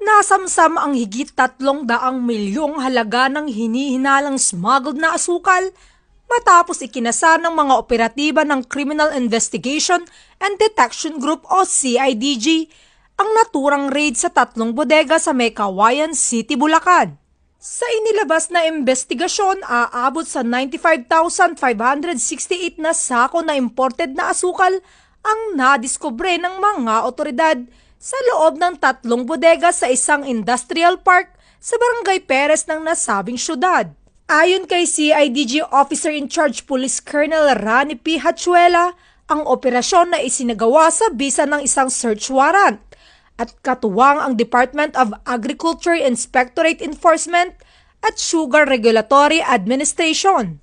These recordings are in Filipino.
Nasamsam ang higit 300 milyong halaga ng hinihinalang smuggled na asukal matapos ikinasar ng mga operatiba ng Criminal Investigation and Detection Group o CIDG ang naturang raid sa 3 bodega sa may Cauayan City, Bulacan. Sa inilabas na investigasyon, aabot sa 95,568 na sako na imported na asukal ang nadiskubre ng mga otoridad sa loob ng 3 bodega sa isang industrial park sa Barangay Perez ng nasabing syudad. Ayon kay CIDG Officer in Charge Police Colonel Rani P. Hachuela, ang operasyon na isinagawa sa bisa ng isang search warrant at katuwang ang Department of Agriculture Inspectorate Enforcement at Sugar Regulatory Administration.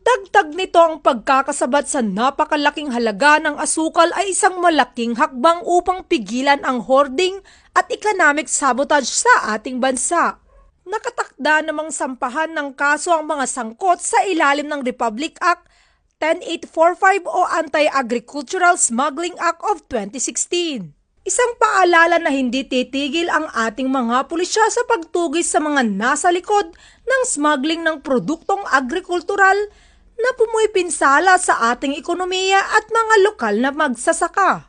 Dagdag nito ang pagkakasabat sa napakalaking halaga ng asukal ay isang malaking hakbang upang pigilan ang hoarding at economic sabotage sa ating bansa. Nakatakda namang sampahan ng kaso ang mga sangkot sa ilalim ng Republic Act 10845 o Anti-Agricultural Smuggling Act of 2016. Isang paalala na hindi titigil ang ating mga pulisya sa pagtugis sa mga nasa likod ng smuggling ng produktong agrikultural na pumupinsala sa ating ekonomiya at mga lokal na magsasaka.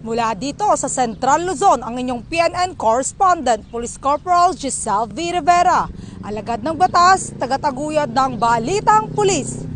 Mula dito sa Central Luzon, ang inyong PNN correspondent, Police Corporal Giselle V. Rivera, alagad ng batas, tagataguyod ng Balitang Pulis.